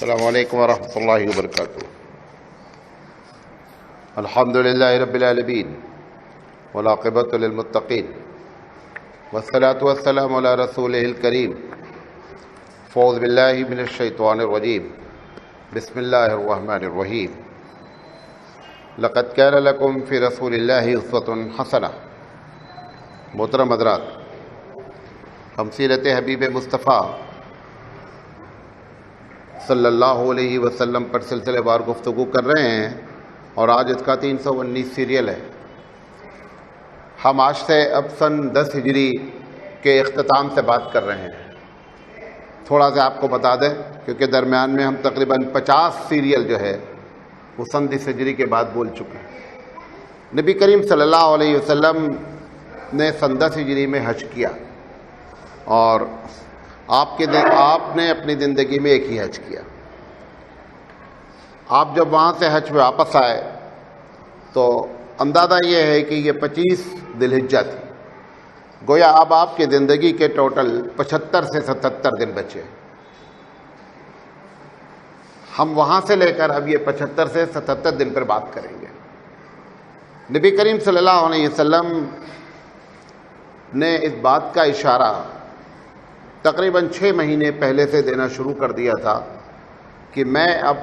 السلام علیکم ورحمۃ اللہ وبرکاتہ۔ الحمد للہ رب العالمین والعاقبۃ للمتقین والصلاۃ والسلام علی رسولہ الکریم۔ فاعوذ باللہ من الشیطان الرجیم، بسم اللہ الرحمن الرحیم۔ لقد کان لکم فی رسول اللہ اسوۃ حسنہ۔ محترم حضرات، ہم سیرت حبیب مصطفیٰ صلی اللہ علیہ وسلم پر سلسلے وار گفتگو کر رہے ہیں، اور آج اس کا 319 سیریل ہے۔ ہم آج سے اب سن 10 ہجری کے اختتام سے بات کر رہے ہیں۔ تھوڑا سا آپ کو بتا دیں، کیونکہ درمیان میں ہم تقریباً 50 سیریل جو ہے وہ سن 10 ہجری کے بعد بول چکے ہیں۔ نبی کریم صلی اللہ علیہ وسلم نے سن 10 ہجری میں حج کیا، اور آپ نے اپنی زندگی میں ایک ہی حج کیا۔ آپ جب وہاں سے حج میں واپس آئے تو اندازہ یہ ہے کہ یہ 25 ذی الحجہ تھی۔ گویا اب آپ کی زندگی کے ٹوٹل 75 سے 77 دن بچے۔ ہم وہاں سے لے کر اب یہ 75 سے 77 دن پر بات کریں گے۔ نبی کریم صلی اللہ علیہ وسلم نے اس بات کا اشارہ تقریباً 6 مہینے پہلے سے دینا شروع کر دیا تھا کہ میں اب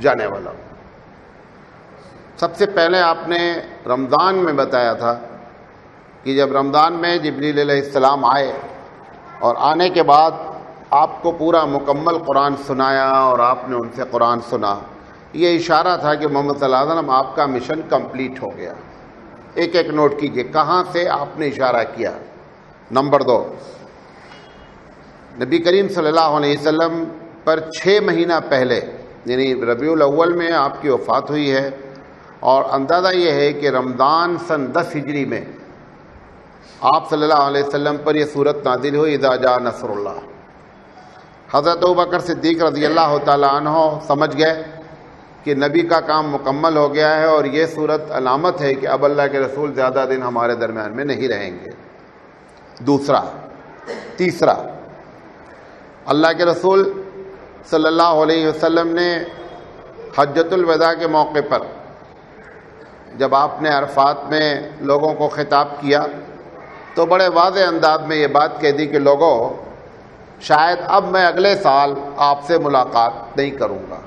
جانے والا ہوں۔ سب سے پہلے آپ نے رمضان میں بتایا تھا کہ جب رمضان میں جبریل علیہ السلام آئے، اور آنے کے بعد آپ کو پورا مکمل قرآن سنایا اور آپ نے ان سے قرآن سنا، یہ اشارہ تھا کہ محمد صلی اللہ علیہ وسلم آپ کا مشن کمپلیٹ ہو گیا۔ ایک ایک نوٹ کیجئے کہاں سے آپ نے اشارہ کیا۔ نمبر 2، نبی کریم صلی اللہ علیہ وسلم پر 6 مہینہ پہلے یعنی ربیع الاول میں آپ کی وفات ہوئی ہے، اور اندازہ یہ ہے کہ رمضان سن 10 ہجری میں آپ صلی اللہ علیہ وسلم پر یہ صورت نازل ہوئی، اذا جاء نصر اللہ۔ حضرت ابوبکر صدیق رضی اللہ تعالیٰ عنہ سمجھ گئے کہ نبی کا کام مکمل ہو گیا ہے، اور یہ صورت علامت ہے کہ اب اللہ کے رسول زیادہ دن ہمارے درمیان میں نہیں رہیں گے۔ تیسرا، اللہ کے رسول صلی اللہ علیہ وسلم نے حجۃ الوداع کے موقع پر جب آپ نے عرفات میں لوگوں کو خطاب کیا تو بڑے واضح انداز میں یہ بات کہہ دی کہ لوگوں، شاید اب میں اگلے سال آپ سے ملاقات نہیں کروں گا۔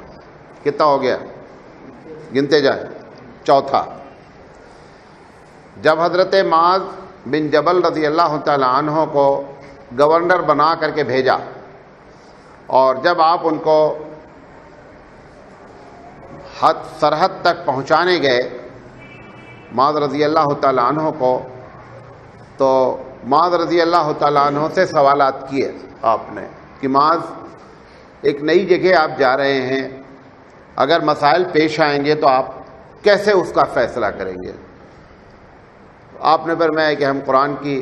کتنا ہو گیا؟ گنتے جائیں۔ چوتھا، جب حضرت معاذ بن جبل رضی اللہ تعالی عنہ کو گورنر بنا کر کے بھیجا، اور جب آپ ان کو سرحد تک پہنچانے گئے معاذ رضی اللہ تعالیٰ عنہ کو، تو معاذ رضی اللہ تعالیٰ عنہ سے سوالات کیے آپ نے کہ معاذ، ایک نئی جگہ آپ جا رہے ہیں، اگر مسائل پیش آئیں گے تو آپ کیسے اس کا فیصلہ کریں گے؟ آپ نے فرمایا کہ ہم قرآن کی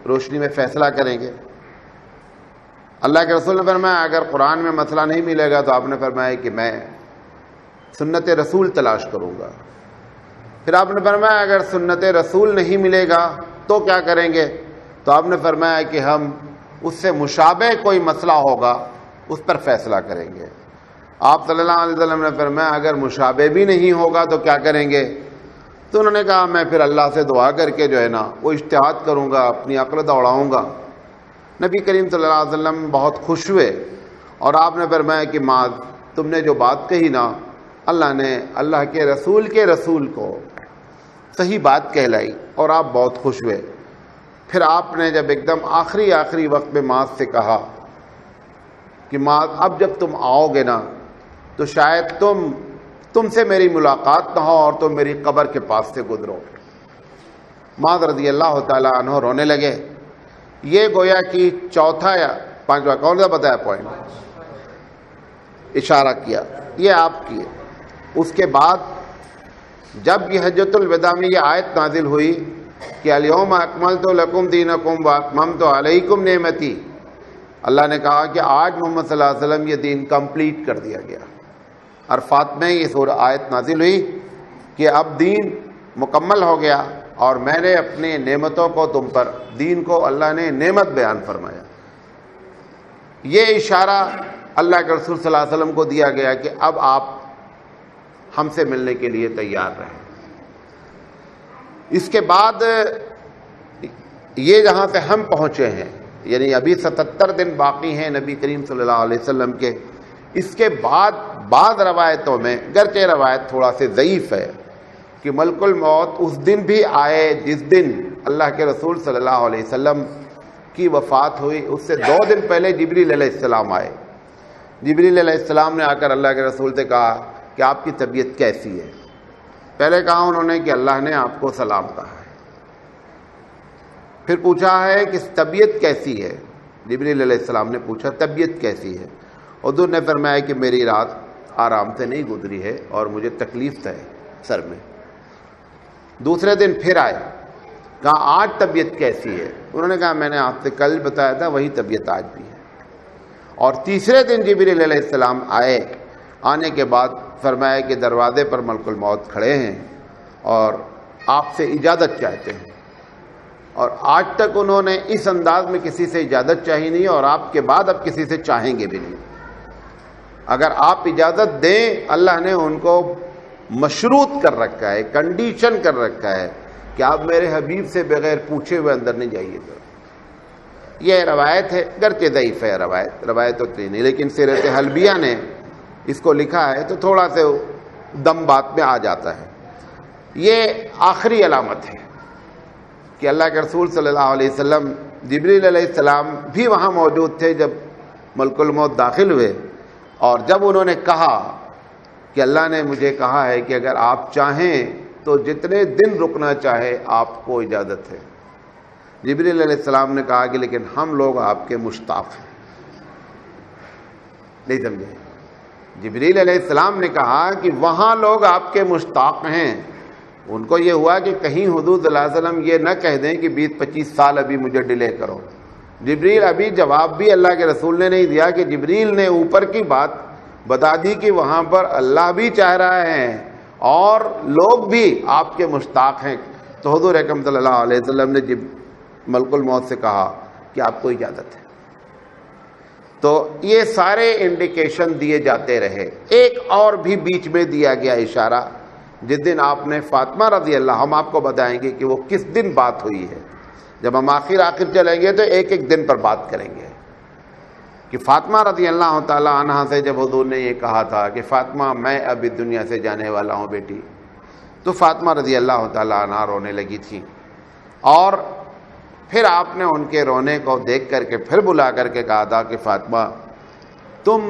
روشنی میں فیصلہ کریں گے۔ اللہ کے رسول نے فرمایا اگر قرآن میں مسئلہ نہیں ملے گا تو آپ نے فرمایا کہ میں سنت رسول تلاش کروں گا۔ پھر آپ نے فرمایا اگر سنت رسول نہیں ملے گا تو کیا کریں گے؟ تو آپ نے فرمایا کہ ہم اس سے مشابہ کوئی مسئلہ ہوگا اس پر فیصلہ کریں گے۔ آپ صلی اللہ علیہ وسلم نے فرمایا اگر مشابہ بھی نہیں ہوگا تو کیا کریں گے؟ تو انہوں نے کہا میں پھر اللہ سے دعا کر کے جو ہے نا وہ اجتہاد کروں گا، اپنی عقل دوڑاؤں گا۔ نبی کریم صلی اللہ علیہ وسلم بہت خوش ہوئے، اور آپ نے فرمایا کہ معاذ، تم نے جو بات کہی نا، اللہ نے اللہ کے رسول کو صحیح بات کہلائی، اور آپ بہت خوش ہوئے۔ پھر آپ نے جب ایک دم آخری وقت میں معاذ سے کہا کہ معاذ، اب جب تم آؤ گے نا تو شاید تم سے میری ملاقات نہ ہو اور تم میری قبر کے پاس سے گزرو۔ معاذ رضی اللہ تعالیٰ عنہ رونے لگے۔ یہ گویا کہ چوتھا یا پانچواں، کون سا بتایا پوائنٹ؟ اشارہ کیا، یہ آپ کیے۔ اس کے بعد جب یہ حجۃ الوداع میں یہ آیت نازل ہوئی کہ الیوم اکملت لکم دینکم واتممت علیکم نعمتی، اللہ نے کہا کہ آج محمد صلی اللہ علیہ وسلم یہ دین کمپلیٹ کر دیا گیا۔ عرفات میں یہ سورہ آیت نازل ہوئی کہ اب دین مکمل ہو گیا، اور میں نے اپنے نعمتوں کو تم پر، دین کو اللہ نے نعمت بیان فرمایا۔ یہ اشارہ اللہ کے رسول صلی اللہ علیہ وسلم کو دیا گیا کہ اب آپ ہم سے ملنے کے لیے تیار رہیں۔ اس کے بعد یہ جہاں سے ہم پہنچے ہیں، یعنی ابھی 77 دن باقی ہیں نبی کریم صلی اللہ علیہ وسلم کے، اس کے بعد بعض روایتوں میں، گرچہ روایت تھوڑا سے ضعیف ہے، کہ ملک الموت اس دن بھی آئے جس دن اللہ کے رسول صلی اللہ علیہ وسلم کی وفات ہوئی، اس سے 2 دن پہلے جبریل علیہ السلام آئے۔ جبریل علیہ السلام نے آ کر اللہ کے رسول سے کہا کہ آپ کی طبیعت کیسی ہے؟ پہلے کہا انہوں نے کہ اللہ نے آپ کو سلام کہا ہے۔ پھر پوچھا ہے کہ طبیعت کیسی ہے؟ جبریل علیہ السلام نے پوچھا طبیعت کیسی ہے؟ حضور نے فرمایا کہ میری رات آرام سے نہیں گزری ہے اور مجھے تکلیف ہے سر میں۔ دوسرے دن پھر آئے، کہا آج طبیعت کیسی ہے؟ انہوں نے کہا میں نے آپ سے کل بتایا تھا وہی طبیعت آج بھی ہے۔ اور تیسرے دن جبریل علیہ السلام آئے، آنے کے بعد فرمایا کہ دروازے پر ملک الموت کھڑے ہیں اور آپ سے اجازت چاہتے ہیں، اور آج تک انہوں نے اس انداز میں کسی سے اجازت چاہی نہیں، اور آپ کے بعد اب کسی سے چاہیں گے بھی نہیں۔ اگر آپ اجازت دیں، اللہ نے ان کو مشروط کر رکھا ہے، کنڈیشن کر رکھا ہے کہ آپ میرے حبیب سے بغیر پوچھے ہوئے اندر نہیں جائیے گا۔ یہ روایت ہے، گرچہ ضعیف ہے روایت اتنی نہیں، لیکن سیرت حلبیہ نے اس کو لکھا ہے تو تھوڑا سے دم بات میں آ جاتا ہے۔ یہ آخری علامت ہے کہ اللہ کے رسول صلی اللہ علیہ وسلم، جبریل علیہ السلام بھی وہاں موجود تھے جب ملک الموت داخل ہوئے، اور جب انہوں نے کہا کہ اللہ نے مجھے کہا ہے کہ اگر آپ چاہیں تو جتنے دن رکنا چاہے آپ کو اجازت ہے۔ جبریل علیہ السلام نے کہا کہ لیکن ہم لوگ آپ کے مشتاق ہیں۔ نہیں سمجھے؟ جبریل علیہ السلام نے کہا کہ وہاں لوگ آپ کے مشتاق ہیں۔ ان کو یہ ہوا کہ کہیں حضور صلی اللہ علیہ وسلم یہ نہ کہہ دیں کہ 20-25 سال ابھی مجھے ڈیلے کرو۔ جبریل ابھی جواب بھی اللہ کے رسول نے نہیں دیا کہ جبریل نے اوپر کی بات بتا دی کہ وہاں پر اللہ بھی چاہ رہا ہے اور لوگ بھی آپ کے مشتاق ہیں۔ تو حضور اکرم صلی اللہ علیہ وسلم نے ملک الموت سے کہا کہ آپ کو اجازت ہے۔ تو یہ سارے انڈیکیشن دیے جاتے رہے۔ ایک اور بھی بیچ میں دیا گیا اشارہ، جس دن آپ نے فاطمہ رضی اللہ، ہم آپ کو بتائیں گے کہ وہ کس دن بات ہوئی ہے۔ جب ہم آخر چلیں گے تو ایک ایک دن پر بات کریں گے کہ فاطمہ رضی اللہ تعالی عنہ سے جب حضور نے یہ کہا تھا کہ فاطمہ میں اب اس دنیا سے جانے والا ہوں بیٹی، تو فاطمہ رضی اللہ تعالی عنہ رونے لگی تھی، اور پھر آپ نے ان کے رونے کو دیکھ کر کے پھر بلا کر کے کہا تھا کہ فاطمہ تم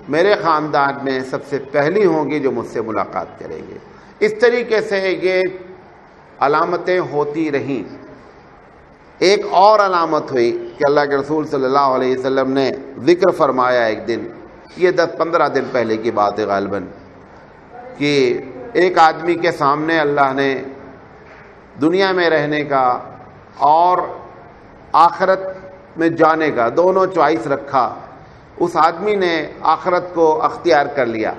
میرے خاندان میں سب سے پہلی ہوں گی جو مجھ سے ملاقات کریں گے۔ اس طریقے سے یہ علامتیں ہوتی رہیں۔ ایک اور علامت ہوئی کہ اللہ کے رسول صلی اللہ علیہ وسلم نے ذکر فرمایا ایک دن، یہ 10-15 دن پہلے کی بات ہے غالباً، کہ ایک آدمی کے سامنے اللہ نے دنیا میں رہنے کا اور آخرت میں جانے کا دونوں چوائس رکھا۔ اس آدمی نے آخرت کو اختیار کر لیا۔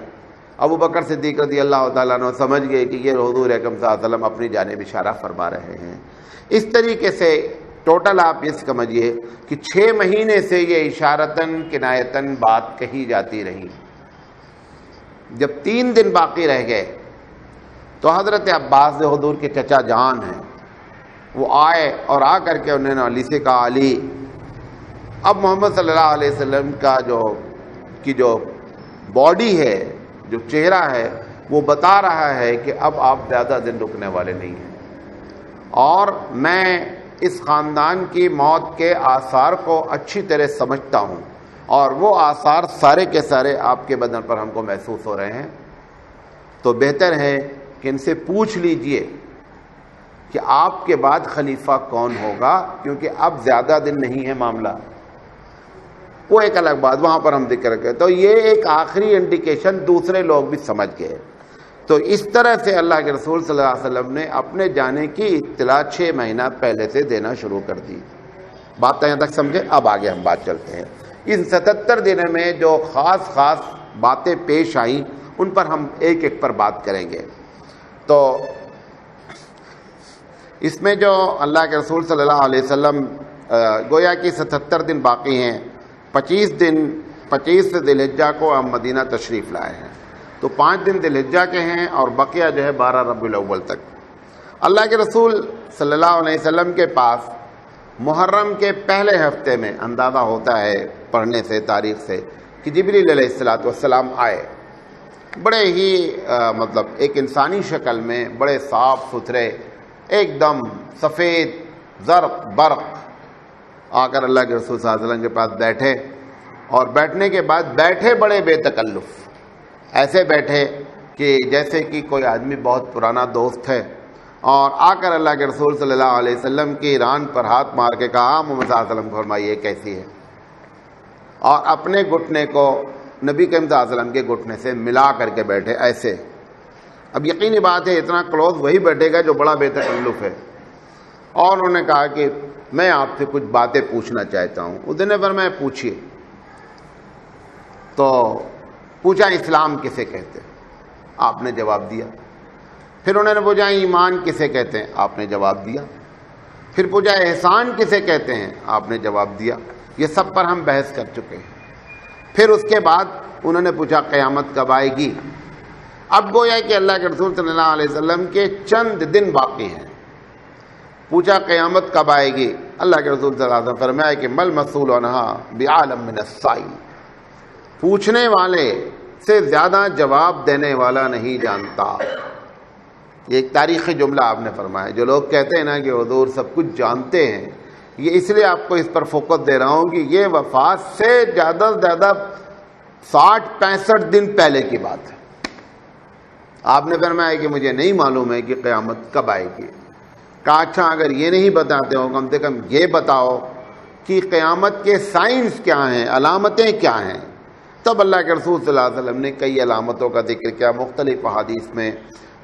ابو بکر صدیق رضی اللہ تعالیٰ عنہ سمجھ گئے کہ یہ حضور اکرم صلی اللہ علیہ وسلم اپنی جانب اشارہ فرما رہے ہیں۔ اس طریقے سے ٹوٹل آپ یہ سمجھیے کہ 6 مہینے سے یہ اشارتاً کنایتاً بات کہی جاتی رہی۔ جب 3 دن باقی رہ گئے تو حضرت عباس جو حضور کے چچا جان ہیں وہ آئے، اور آ کر کے انہوں نے علی سے کہا علی اب محمد صلی اللہ علیہ وسلم کا جو باڈی ہے، جو چہرہ ہے، وہ بتا رہا ہے کہ اب آپ زیادہ دن رکنے والے نہیں ہیں، اور میں اس خاندان کی موت کے آثار کو اچھی طرح سمجھتا ہوں، اور وہ آثار سارے کے سارے آپ کے بدن پر ہم کو محسوس ہو رہے ہیں، تو بہتر ہے کہ ان سے پوچھ لیجئے کہ آپ کے بعد خلیفہ کون ہوگا، کیونکہ اب زیادہ دن نہیں ہے معاملہ۔ وہ ایک الگ بات وہاں پر ہم ذکر کریں، تو یہ ایک آخری انڈیکیشن دوسرے لوگ بھی سمجھ گئے۔ تو اس طرح سے اللہ کے رسول صلی اللہ علیہ وسلم نے اپنے جانے کی اطلاع 6 مہینہ پہلے سے دینا شروع کر دی۔ بات یہاں تک سمجھے؟ اب آگے ہم بات چلتے ہیں۔ ان 77 دنوں میں جو خاص باتیں پیش آئیں ان پر ہم ایک ایک پر بات کریں گے۔ تو اس میں جو اللہ کے رسول صلی اللہ علیہ وسلم گویا کہ 77 دن باقی ہیں، 25 دن 25 ذی الحجہ کو ہم مدینہ تشریف لائے ہیں، تو 5 دن ذی الحجہ کے ہیں اور بقیہ جو ہے 12 ربیع الاول تک۔ اللہ کے رسول صلی اللہ علیہ وسلم کے پاس محرم کے پہلے ہفتے میں اندازہ ہوتا ہے پڑھنے سے، تاریخ سے، کہ جبریل علیہ السلام آئے، بڑے ہی مطلب ایک انسانی شکل میں، بڑے صاف ستھرے، ایک دم سفید زرق برق، آ کر اللہ کے رسول صلی اللہ علیہ وسلم کے پاس بیٹھے، اور بیٹھنے کے بعد بیٹھے بڑے بے تکلف، ایسے بیٹھے کہ جیسے کہ کوئی آدمی بہت پرانا دوست ہے، اور آ کر اللہ کے رسول صلی اللہ علیہ وسلم کی ران پر ہاتھ مار کے کہا محمد صلی اللہ علیہ وسلم کو فرمائیے کیسی ہے، اور اپنے گھٹنے کو نبی کریم صلی اللہ علیہ وسلم کے گھٹنے سے ملا کر کے بیٹھے ایسے۔ اب یقینی بات ہے اتنا کلوز وہی بیٹھے گا جو بڑا بے تکلف ہے، اور انہوں نے کہا کہ میں آپ سے کچھ باتیں پوچھنا چاہتا ہوں۔ اس دن پر میں پوچھیے، تو پوچھا اسلام کسے کہتے ہیں، آپ نے جواب دیا۔ پھر انہوں نے پوچھا ایمان کسے کہتے ہیں، آپ نے جواب دیا۔ پھر پوچھا احسان کسے کہتے ہیں، آپ نے جواب دیا۔ یہ سب پر ہم بحث کر چکے ہیں۔ پھر اس کے بعد انہوں نے پوچھا قیامت کب آئے گی۔ اب گویا کہ اللہ کے رسول صلی اللہ علیہ وسلم کے چند دن باقی ہیں۔ پوچھا قیامت کب آئے گی، اللہ کے رسول صلی اللہ علیہ وسلم فرمایا کہ مل مسئول عنہا بعالم من السائل، پوچھنے والے سے زیادہ جواب دینے والا نہیں جانتا۔ یہ ایک تاریخی جملہ آپ نے فرمایا۔ جو لوگ کہتے ہیں نا کہ حضور سب کچھ جانتے ہیں، یہ اس لیے آپ کو اس پر فوکس دے رہا ہوں کہ یہ وفات سے زیادہ سے زیادہ 60-65 دن پہلے کی بات ہے۔ آپ نے فرمایا کہ مجھے نہیں معلوم ہے کہ قیامت کب آئے گی۔ کہا اچھا اگر یہ نہیں بتاتے ہو کم سے کم یہ بتاؤ کہ قیامت کے سائنس کیا ہیں، علامتیں کیا ہیں۔ تب اللہ کے رسول صلی اللہ علیہ وسلم نے کئی علامتوں کا ذکر کیا مختلف احادیث میں۔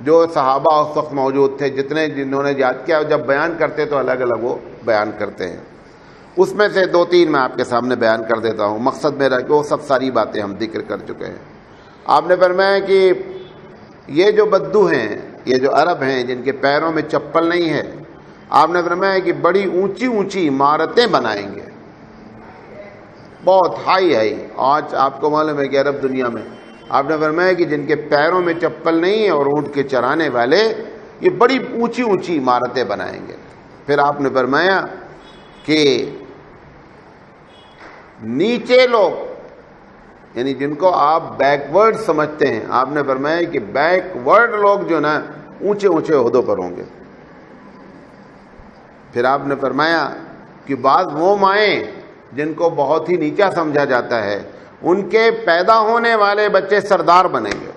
جو صحابہ اس وقت موجود تھے، جنہوں نے یاد کیا، جب بیان کرتے تو الگ الگ وہ بیان کرتے ہیں۔ اس میں سے 2-3 میں آپ کے سامنے بیان کر دیتا ہوں، مقصد میرا کہ وہ سب ساری باتیں ہم ذکر کر چکے ہیں۔ آپ نے فرمایا کہ یہ جو بدو ہیں، یہ جو عرب ہیں جن کے پیروں میں چپل نہیں ہے، آپ نے فرمایا کہ بڑی اونچی اونچی عمارتیں بنائیں گے، بہت ہائی۔ آج آپ کو معلوم ہے کہ عرب دنیا میں، آپ نے فرمایا کہ جن کے پیروں میں چپل نہیں ہے اور اونٹ کے چرانے والے، یہ بڑی اونچی اونچی عمارتیں بنائیں گے۔ پھر آپ نے فرمایا کہ نیچے لوگ، یعنی جن کو آپ بیکورڈ سمجھتے ہیں، آپ نے فرمایا کہ بیکورڈ لوگ جو نا اونچے اونچے عہدوں پر ہوں گے۔ پھر آپ نے فرمایا کہ بعض وہ مائیں جن کو بہت ہی نیچا سمجھا جاتا ہے، ان کے پیدا ہونے والے بچے سردار بنیں گے،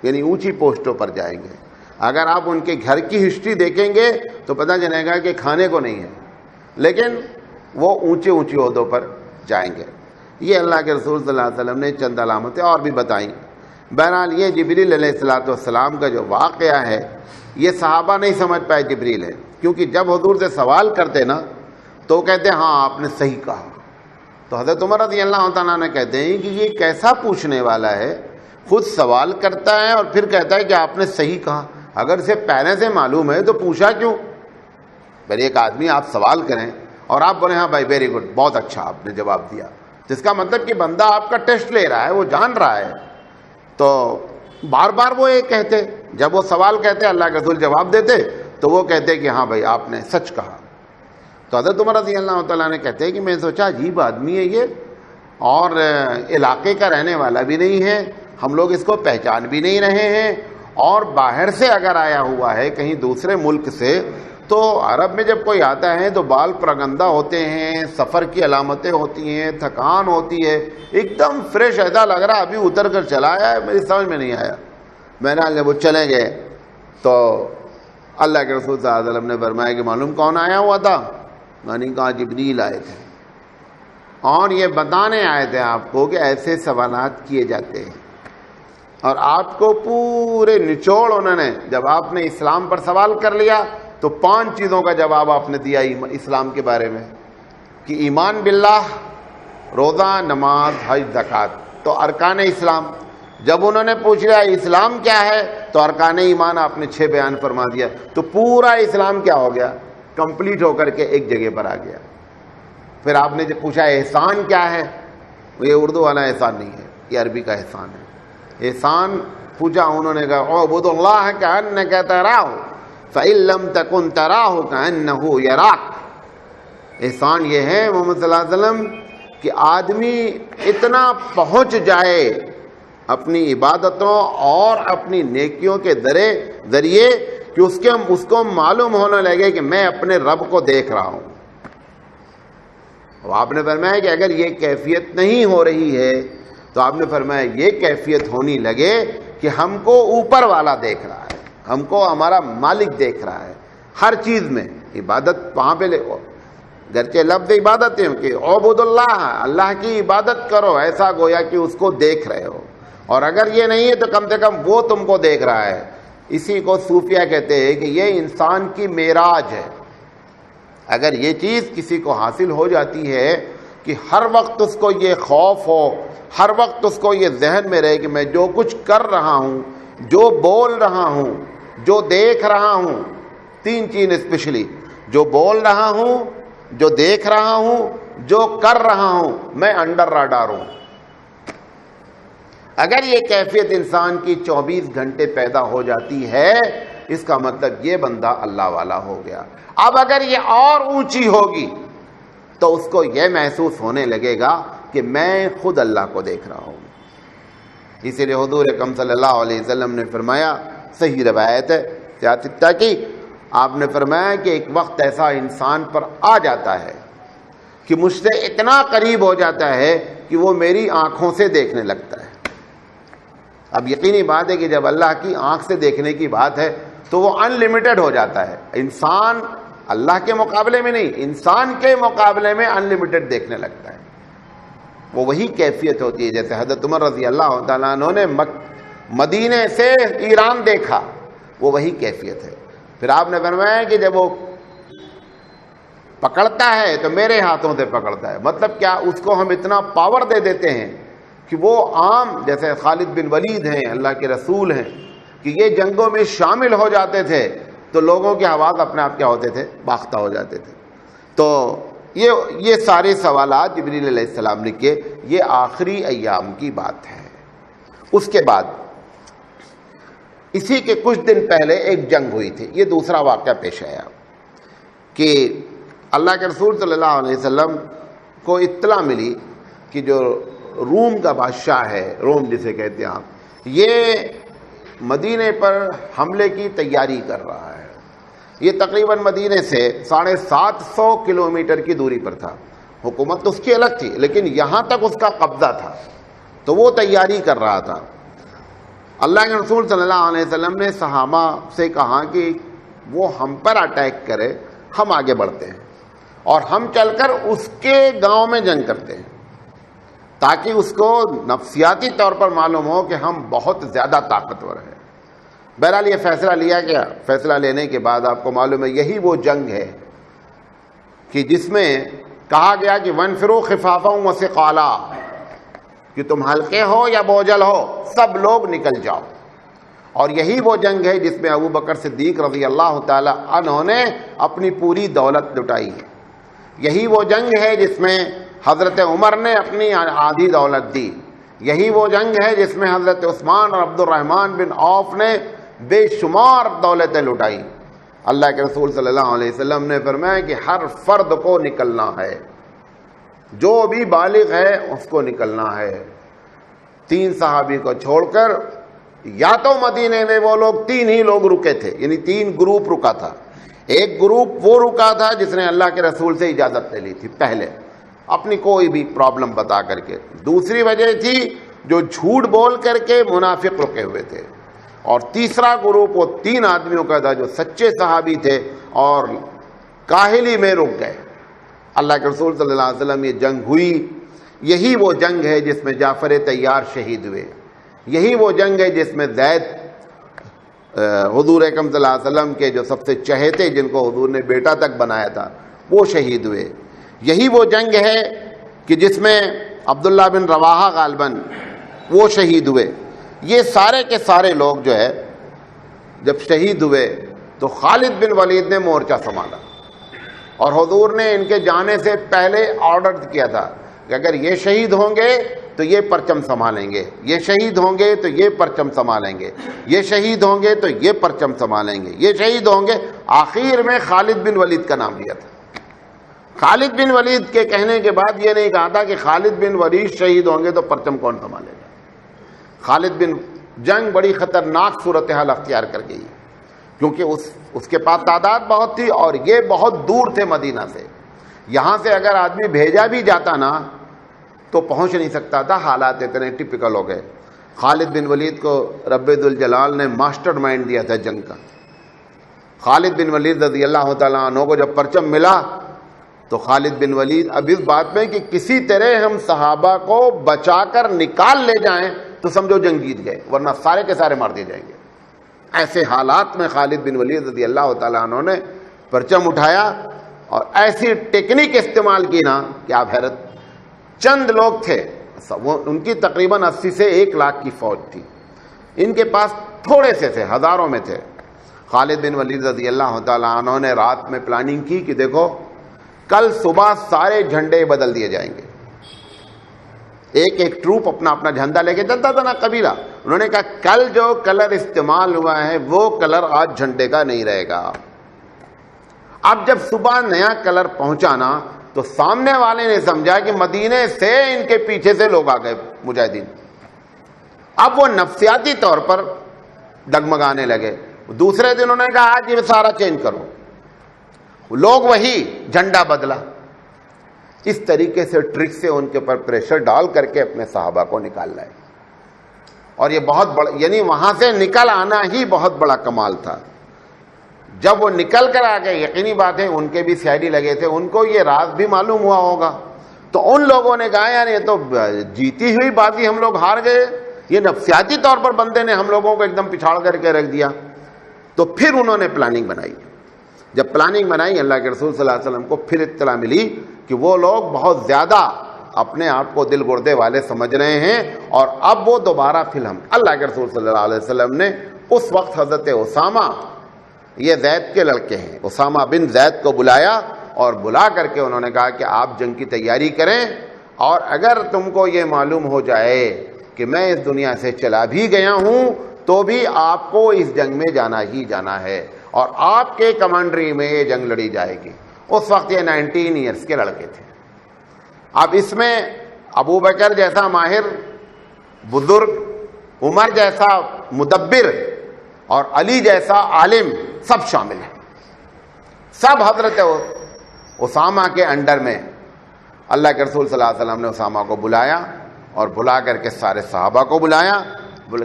یعنی اونچی پوسٹوں پر جائیں گے۔ اگر آپ ان کے گھر کی ہسٹری دیکھیں گے تو پتہ چلے گا کہ کھانے کو نہیں ہے، لیکن وہ اونچے اونچے عہدوں پر جائیں گے۔ یہ اللہ کے رسول صلی اللہ علیہ وسلم نے چند علامتیں اور بھی بتائیں۔ بہرحال یہ جبریل علیہ السلام کا جو واقعہ ہے، یہ صحابہ نہیں سمجھ پائے جبریل ہے، کیونکہ جب حضور سے سوال کرتے نا تو کہتے ہیں ہاں آپ نے صحیح کہا۔ تو حضرت عمر رضی اللہ تعالیٰ نے کہتے ہیں کہ یہ کیسا پوچھنے والا ہے، خود سوال کرتا ہے اور پھر کہتا ہے کہ آپ نے صحیح کہا۔ اگر اسے پہلے سے معلوم ہے تو پوچھا کیوں؟ پہلے ایک آدمی آپ سوال کریں اور آپ بولے ہاں بھائی ویری گڈ، بہت اچھا آپ نے جواب دیا، جس کا مطلب کہ بندہ آپ کا ٹیسٹ لے رہا ہے، وہ جان رہا ہے۔ تو بار بار وہ یہ کہتے، جب وہ سوال کہتے اللہ کے رسول جواب دیتے تو وہ کہتے کہ ہاں بھائی آپ نے سچ کہا۔ تو حضرت عمر رضی اللہ تعالیٰ نے کہتے ہیں کہ میں سوچا عجیب آدمی ہے یہ، اور علاقے کا رہنے والا بھی نہیں ہے، ہم لوگ اس کو پہچان بھی نہیں رہے ہیں، اور باہر سے اگر آیا ہوا ہے کہیں دوسرے ملک سے، تو عرب میں جب کوئی آتا ہے تو بال پرگندہ ہوتے ہیں، سفر کی علامتیں ہوتی ہیں، تھکان ہوتی ہے، ایک دم فریش ایسا لگ رہا ابھی اتر کر چلا آیا ہے، میری سمجھ میں نہیں آیا۔ بہرحال جب وہ چلے گئے تو اللہ کے رسول صلی اللہ علیہ وسلم نے فرمایا کہ معلوم کون آیا ہوا تھا؟ میں نے کہا جبریل آئے تھے، اور یہ بتانے آئے تھے آپ کو کہ ایسے سوالات کیے جاتے ہیں۔ اور آپ کو پورے نچوڑ انہوں نے، جب آپ نے اسلام پر سوال کر لیا تو 5 چیزوں کا جواب آپ نے دیا اسلام کے بارے میں، کہ ایمان باللہ، روزہ، نماز، حج، زکوٰۃ، تو ارکان اسلام۔ جب انہوں نے پوچھ لیا اسلام کیا ہے تو ارکان ایمان آپ نے 6 بیان فرما دیا، تو پورا اسلام کیا ہو گیا؟ کمپلیٹ ہو کر کے ایک جگہ پر آ گیا۔ پھر آپ نے جب پوچھا احسان کیا ہے یہ اردو والا احسان نہیں ہے، یہ عربی کا احسان ہے۔ احسان پوچھا انہوں نے کہا اعبد اللہ کأنک تراہ فإن لم تکن تراہ کأنہ یراک۔ احسان یہ ہے محمد صلی اللہ علیہ وسلم کہ آدمی اتنا پہنچ جائے اپنی عبادتوں اور اپنی نیکیوں کے ذریعے کہ اس کو معلوم ہونے لگے کہ میں اپنے رب کو دیکھ رہا ہوں۔ آپ نے فرمایا کہ اگر یہ کیفیت نہیں ہو رہی ہے تو آپ نے فرمایا یہ کیفیت ہونی لگے کہ ہم کو اوپر والا دیکھ رہا ہے، ہم کو ہمارا مالک دیکھ رہا ہے ہر چیز میں۔ عبادت وہاں پہ گرچہ لفظ عبادت ہے کہ اعبد اللہ، اللہ کی عبادت کرو، ایسا گویا کہ اس کو دیکھ رہے ہو، اور اگر یہ نہیں ہے تو کم سے کم وہ تم کو دیکھ رہا ہے۔ اسی کو صوفیہ کہتے ہیں کہ یہ انسان کی معراج ہے۔ اگر یہ چیز کسی کو حاصل ہو جاتی ہے کہ ہر وقت اس کو یہ خوف ہو، ہر وقت اس کو یہ ذہن میں رہے کہ میں جو کچھ کر رہا ہوں، جو بول رہا ہوں، جو دیکھ رہا ہوں، تین چیز اسپیشلی، جو بول رہا ہوں، جو دیکھ رہا ہوں، جو کر رہا ہوں، میں انڈر راڈار ہوں۔ اگر یہ کیفیت انسان کی 24 گھنٹے پیدا ہو جاتی ہے، اس کا مطلب یہ بندہ اللہ والا ہو گیا۔ اب اگر یہ اور اونچی ہوگی تو اس کو یہ محسوس ہونے لگے گا کہ میں خود اللہ کو دیکھ رہا ہوں۔ اسی لیے حضور اکرم صلی اللہ علیہ وسلم نے فرمایا، صحیح روایت ہے سیاستہ کی، آپ نے فرمایا کہ ایک وقت ایسا انسان پر آ جاتا ہے کہ مجھ سے اتنا قریب ہو جاتا ہے کہ وہ میری آنکھوں سے دیکھنے لگتا ہے۔ اب یقینی بات ہے کہ جب اللہ کی آنکھ سے دیکھنے کی بات ہے تو وہ ان لمیٹڈ ہو جاتا ہے۔ انسان اللہ کے مقابلے میں نہیں، انسان کے مقابلے میں ان لمیٹڈ دیکھنے لگتا ہے۔ وہ وہی کیفیت ہوتی ہے جیسے حضرت عمر رضی اللہ تعالیٰ عنہ نے مدینے سے ایران دیکھا، وہ وہی کیفیت ہے۔ پھر آپ نے فرمایا کہ جب وہ پکڑتا ہے تو میرے ہاتھوں سے پکڑتا ہے، مطلب کیا، اس کو ہم اتنا پاور دے دیتے ہیں کہ وہ عام، جیسے خالد بن ولید ہیں، اللہ کے رسول ہیں، کہ یہ جنگوں میں شامل ہو جاتے تھے تو لوگوں کے حواس اپنے آپ کیا ہوتے تھے، باختہ ہو جاتے تھے۔ تو یہ سارے سوالات جبریل علیہ السلام نے کیے۔ یہ آخری ایام کی بات ہے۔ اس کے بعد اسی کے کچھ دن پہلے ایک جنگ ہوئی تھی۔ یہ دوسرا واقعہ پیش آیا کہ اللہ کے رسول صلی اللہ علیہ وسلم کو اطلاع ملی کہ جو روم کا بادشاہ ہے، روم جسے کہتے ہیں آپ، یہ مدینے پر حملے کی تیاری کر رہا ہے۔ یہ تقریباً مدینے سے 750 کلومیٹر کی دوری پر تھا۔ حکومت تو اس کی الگ تھی لیکن یہاں تک اس کا قبضہ تھا، تو وہ تیاری کر رہا تھا۔ اللہ کے رسول صلی اللہ علیہ وسلم نے صحابہ سے کہا کہ وہ ہم پر اٹیک کرے، ہم آگے بڑھتے ہیں اور ہم چل کر اس کے گاؤں میں جنگ کرتے ہیں، تاکہ اس کو نفسیاتی طور پر معلوم ہو کہ ہم بہت زیادہ طاقتور ہیں۔ بہرحال یہ فیصلہ لیا گیا۔ فیصلہ لینے کے بعد آپ کو معلوم ہے یہی وہ جنگ ہے کہ جس میں کہا گیا کہ وَانْفِرُوا خِفَافًا وَثِقَالًا، کہ تم ہلکے ہو یا بوجھل ہو، سب لوگ نکل جاؤ۔ اور یہی وہ جنگ ہے جس میں ابو بکر صدیق رضی اللہ تعالی عنہ نے اپنی پوری دولت لٹائی ہے۔ یہی وہ جنگ ہے جس میں حضرت عمر نے اپنی آدھی دولت دی۔ یہی وہ جنگ ہے جس میں حضرت عثمان اور عبد الرحمن بن عوف نے بے شمار دولتیں لٹائی۔ اللہ کے رسول صلی اللہ علیہ وسلم نے فرمایا کہ ہر فرد کو نکلنا ہے، جو بھی بالغ ہے اس کو نکلنا ہے۔ 3 صحابی کو چھوڑ کر، یا تو مدینے میں وہ لوگ 3 ہی لوگ رکے تھے، یعنی 3 گروپ رکا تھا۔ ایک گروپ وہ رکا تھا جس نے اللہ کے رسول سے اجازت لے لی تھی پہلے، اپنی کوئی بھی پرابلم بتا کر کے۔ دوسری وجہ تھی جو جھوٹ بول کر کے منافق رکے ہوئے تھے، اور تیسرا گروپ وہ 3 آدمیوں کا تھا جو سچے صحابی تھے اور کاہلی میں رک گئے۔ اللہ کے رسول صلی اللہ علیہ وسلم یہ جنگ ہوئی۔ یہی وہ جنگ ہے جس میں جعفر طیار شہید ہوئے۔ یہی وہ جنگ ہے جس میں زید، حضور اکرم صلی اللہ علیہ وسلم کے جو سب سے چہیتے، جن کو حضور نے بیٹا تک بنایا تھا، وہ شہید ہوئے۔ یہی وہ جنگ ہے کہ جس میں عبداللہ بن رواحہ غالباً وہ شہید ہوئے۔ یہ سارے کے سارے لوگ جو ہے جب شہید ہوئے تو خالد بن ولید نے مورچہ سنبھالا، اور حضور نے ان کے جانے سے پہلے آرڈر کیا تھا کہ اگر یہ شہید ہوں گے تو یہ پرچم سنبھالیں گے، یہ شہید ہوں گے تو یہ پرچم سنبھالیں گے، یہ شہید ہوں گے تو یہ پرچم سنبھالیں گے، یہ شہید ہوں گے۔ آخر میں خالد بن ولید کا نام لیا تھا۔ خالد بن ولید کے کہنے کے بعد یہ نہیں کہا تھا کہ خالد بن ولید شہید ہوں گے تو پرچم کون سنبھالے گا۔ خالد بن جنگ بڑی خطرناک صورتحال اختیار کر گئی، کیونکہ اس کے پاس تعداد بہت تھی اور یہ بہت دور تھے مدینہ سے۔ یہاں سے اگر آدمی بھیجا بھی جاتا نا تو پہنچ نہیں سکتا تھا، حالات اتنے ٹپیکل ہو گئے۔ خالد بن ولید کو رب ذوالجلال نے ماسٹر مائنڈ دیا تھا جنگ کا۔ خالد بن ولید رضی اللہ تعالیٰ عنہ کو جب پرچم ملا تو خالد بن ولید اب اس بات میں کہ کسی طرح ہم صحابہ کو بچا کر نکال لے جائیں تو سمجھو جنگ جیت گئے، ورنہ سارے کے سارے مار دیے جائیں گے۔ ایسے حالات میں خالد بن ولید رضی اللہ تعالیٰ عنہ نے پرچم اٹھایا اور ایسی ٹیکنیک استعمال کی نا کہ آپ حیرت۔ چند لوگ تھے، ان کی تقریباً 80 سے 1 لاکھ کی فوج تھی، ان کے پاس تھوڑے سے تھے، ہزاروں میں تھے۔ خالد بن ولید رضی اللہ تعالیٰ عنہ نے رات میں پلاننگ کی کہ دیکھو کل صبح سارے جھنڈے بدل دیے جائیں گے۔ ایک ایک ٹروپ اپنا اپنا جھنڈا لے کے چلتا تھا نا قبیلہ، انہوں نے کہا کل جو کلر استعمال ہوا ہے وہ کلر آج جھنڈے کا نہیں رہے گا۔ اب جب صبح نیا کلر پہنچا نا تو سامنے والے نے سمجھا کہ مدینے سے ان کے پیچھے سے لوگ آ گئے مجاہدین۔ اب وہ نفسیاتی طور پر ڈگمگانے لگے۔ دوسرے دن انہوں نے کہا آج یہ سارا چینج کرو، لوگ وہی، جھنڈا بدلا۔ اس طریقے سے ٹرک سے ان کے اوپر پریشر ڈال کر کے اپنے صحابہ کو نکال لائے، اور یہ بہت بڑا، یعنی وہاں سے نکل آنا ہی بہت بڑا کمال تھا۔ جب وہ نکل کر آ گئے، یقینی بات ہے ان کے بھی سیاڈی لگے تھے، ان کو یہ راز بھی معلوم ہوا ہوگا، تو ان لوگوں نے کہا یار یہ تو جیتی ہوئی بازی ہم لوگ ہار گئے، یہ نفسیاتی طور پر بندے نے ہم لوگوں کو ایک دم پچھاڑ کر کے رکھ دیا۔ تو پھر انہوں نے پلاننگ بنائی۔ جب پلاننگ بنائی، اللہ کے رسول صلی اللہ علیہ وسلم کو پھر اطلاع ملی کہ وہ لوگ بہت زیادہ اپنے آپ کو دل گردے والے سمجھ رہے ہیں، اور اب وہ دوبارہ پھر ہم اللہ کے رسول صلی اللہ علیہ وسلم نے اس وقت حضرت اسامہ، یہ زید کے لڑکے ہیں، اسامہ بن زید کو بلایا، اور بلا کر کے انہوں نے کہا کہ آپ جنگ کی تیاری کریں، اور اگر تم کو یہ معلوم ہو جائے کہ میں اس دنیا سے چلا بھی گیا ہوں تو بھی آپ کو اس جنگ میں جانا ہی جانا ہے، اور آپ کے کمانڈری میں یہ جنگ لڑی جائے گی۔ اس وقت یہ 19 ایئرس کے لڑکے تھے۔ اب اس میں ابو بکر جیسا ماہر بزرگ، عمر جیسا مدبر، اور علی جیسا عالم سب شامل ہیں۔ سب حضرت اسامہ کے انڈر میں۔ اللہ کے رسول صلی اللہ علیہ وسلم نے اسامہ کو بلایا، اور بلا کر کے سارے صحابہ کو بلایا،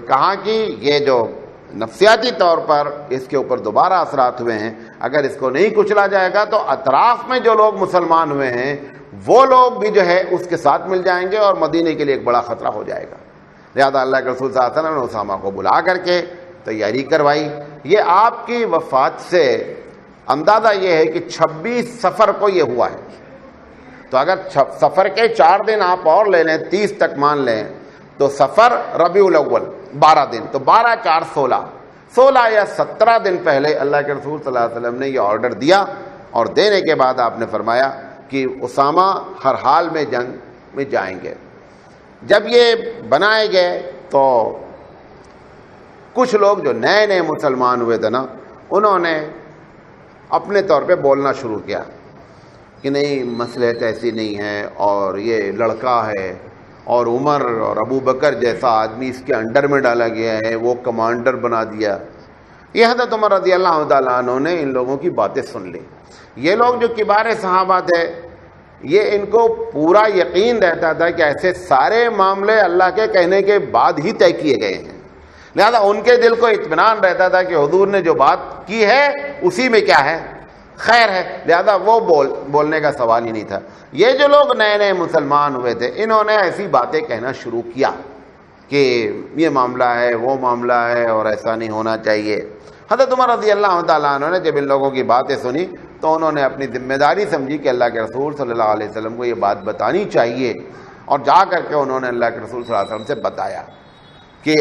کہا کہ یہ جو نفسیاتی طور پر اس کے اوپر دوبارہ اثرات ہوئے ہیں، اگر اس کو نہیں کچلا جائے گا تو اطراف میں جو لوگ مسلمان ہوئے ہیں وہ لوگ بھی جو ہے اس کے ساتھ مل جائیں گے، اور مدینے کے لیے ایک بڑا خطرہ ہو جائے گا۔ لہذا اللہ کے رسول صلی اللہ علیہ وسلم نے اسامہ کو بلا کر کے تیاری کروائی۔ یہ آپ کی وفات سے اندازہ یہ ہے کہ 26 صفر کو یہ ہوا ہے، تو اگر سفر کے 4 دن آپ اور لے لیں، 30 تک مان لیں، تو سفر ربیع الاول 12 دن، تو 12 4 16 یا 17 دن پہلے اللہ کے رسول صلی اللہ علیہ وسلم نے یہ آرڈر دیا، اور دینے کے بعد آپ نے فرمایا کہ اسامہ ہر حال میں جنگ میں جائیں گے۔ جب یہ بنائے گئے تو کچھ لوگ جو نئے نئے مسلمان ہوئے تھے نا، انہوں نے اپنے طور پہ بولنا شروع کیا کہ نہیں مصلحت ایسی نہیں ہے، اور یہ لڑکا ہے، اور عمر اور ابو بکر جیسا آدمی اس کے انڈر میں ڈالا گیا ہے، وہ کمانڈر بنا دیا۔ یہ حضرت عمر رضی اللہ تعالیٰ عنہ نے ان لوگوں کی باتیں سن لی۔ یہ لوگ جو کبار صحابہ تھے، یہ ان کو پورا یقین رہتا تھا کہ ایسے سارے معاملے اللہ کے کہنے کے بعد ہی طے کیے گئے ہیں، لہذا ان کے دل کو اطمینان رہتا تھا کہ حضور نے جو بات کی ہے اسی میں کیا ہے، خیر ہے، لہذا وہ بولنے کا سوال ہی نہیں تھا۔ یہ جو لوگ نئے نئے مسلمان ہوئے تھے، انہوں نے ایسی باتیں کہنا شروع کیا کہ یہ معاملہ ہے، وہ معاملہ ہے، اور ایسا نہیں ہونا چاہیے۔ حضرت عمر رضی اللہ تعالیٰ عنہ نے جب ان لوگوں کی باتیں سنی تو انہوں نے اپنی ذمہ داری سمجھی کہ اللہ کے رسول صلی اللہ علیہ وسلم کو یہ بات بتانی چاہیے، اور جا کر کے انہوں نے اللہ کے رسول صلی اللہ علیہ وسلم سے بتایا کہ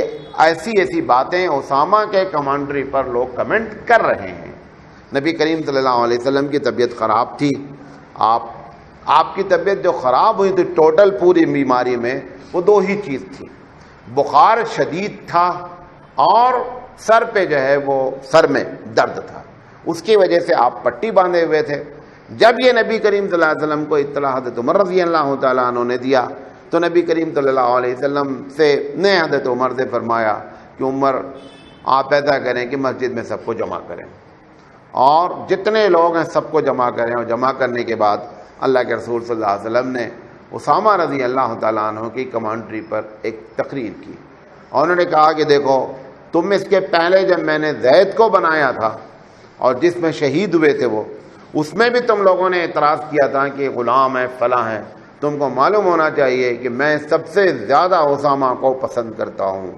ایسی ایسی باتیں اسامہ کے کمانڈری پر لوگ کمنٹ کر رہے ہیں۔ نبی کریم صلی اللہ علیہ وسلم کی طبیعت خراب تھی، آپ آپ کی طبیعت جو خراب ہوئی تھی ٹوٹل پوری بیماری میں وہ دو ہی چیز تھی، بخار شدید تھا اور سر پہ جو ہے وہ سر میں درد تھا، اس کی وجہ سے آپ پٹی باندھے ہوئے تھے۔ جب یہ نبی کریم صلی اللہ علیہ وسلم کو اطلاع حضرت عمر رضی اللہ تعالیٰ عنہ نے دیا تو نبی کریم صلی اللہ علیہ وسلم نے حضرت عمر سے فرمایا کہ عمر آپ ایسا کریں کہ مسجد میں سب کو جمع کریں اور جتنے لوگ ہیں سب کو جمع کریں، اور جمع کرنے کے بعد اللہ کے رسول صلی اللہ علیہ وسلم نے اسامہ رضی اللہ تعالیٰ عنہ کی کمانڈری پر ایک تقریر کی اور انہوں نے کہا کہ دیکھو تم اس کے پہلے جب میں نے زید کو بنایا تھا اور جس میں شہید ہوئے تھے وہ، اس میں بھی تم لوگوں نے اعتراض کیا تھا کہ غلام ہے فلاں ہے، تم کو معلوم ہونا چاہیے کہ میں سب سے زیادہ اسامہ کو پسند کرتا ہوں۔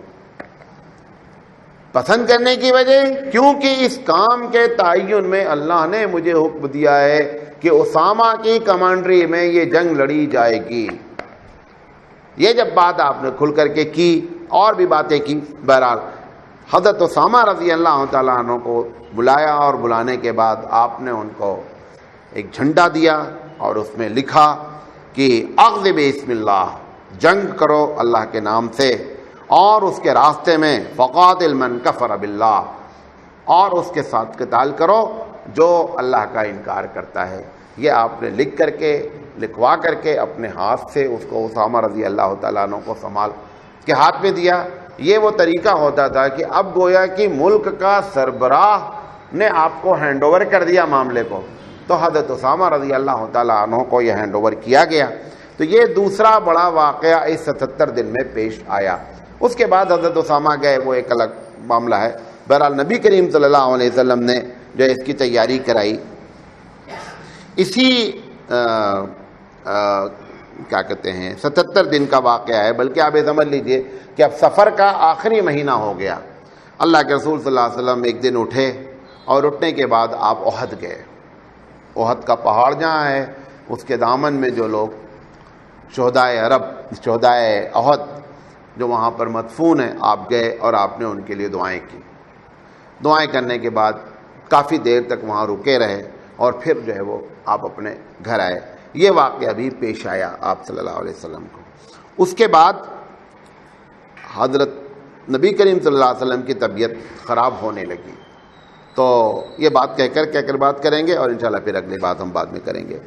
پسند کرنے کی وجہ کیونکہ اس کام کے تعین میں اللہ نے مجھے حکم دیا ہے کہ اسامہ کی کمانڈری میں یہ جنگ لڑی جائے گی۔ یہ جب بات آپ نے کھل کر کے کی اور بھی باتیں کی، بہرحال حضرت اسامہ رضی اللہ تعالیٰ عنہ کو بلایا اور بلانے کے بعد آپ نے ان کو ایک جھنڈا دیا اور اس میں لکھا کہ اغز بسم اللہ، جنگ کرو اللہ کے نام سے اور اس کے راستے میں فقاتل من کفر باللہ، اور اس کے ساتھ قتال کرو جو اللہ کا انکار کرتا ہے۔ یہ آپ نے لکھوا کر کے اپنے ہاتھ سے اس کو اسامہ رضی اللہ تعالیٰ عنہ کو سنبھال کے ہاتھ میں دیا۔ یہ وہ طریقہ ہوتا تھا کہ اب گویا کہ ملک کا سربراہ نے آپ کو ہینڈ اوور کر دیا معاملے کو، تو حضرت اسامہ رضی اللہ تعالیٰ عنہ کو یہ ہینڈ اوور کیا گیا۔ تو یہ دوسرا بڑا واقعہ اس 77 دن میں پیش آیا۔ اس کے بعد حضرت اسامہ گئے، وہ ایک الگ معاملہ ہے۔ بہرحال نبی کریم صلی اللہ علیہ وسلم نے جو اس کی تیاری کرائی، اسی کیا کہتے ہیں 77 دن کا واقعہ ہے، بلکہ آپ یہ سمجھ لیجئے کہ اب سفر کا آخری مہینہ ہو گیا۔ اللہ کے رسول صلی اللہ علیہ وسلم ایک دن اٹھے اور اٹھنے کے بعد آپ احد گئے۔ احد کا پہاڑ جہاں ہے اس کے دامن میں جو لوگ شہدائے عرب، شہدائے احد جو وہاں پر مدفون ہیں، آپ گئے اور آپ نے ان کے لیے دعائیں کی۔ دعائیں کرنے کے بعد کافی دیر تک وہاں رکے رہے اور پھر جو ہے وہ آپ اپنے گھر آئے۔ یہ واقعہ بھی پیش آیا آپ صلی اللہ علیہ وسلم کو۔ اس کے بعد حضرت نبی کریم صلی اللہ علیہ وسلم کی طبیعت خراب ہونے لگی، تو یہ بات کہہ کر بات کریں گے اور انشاءاللہ پھر اگلی بات ہم بعد میں کریں گے۔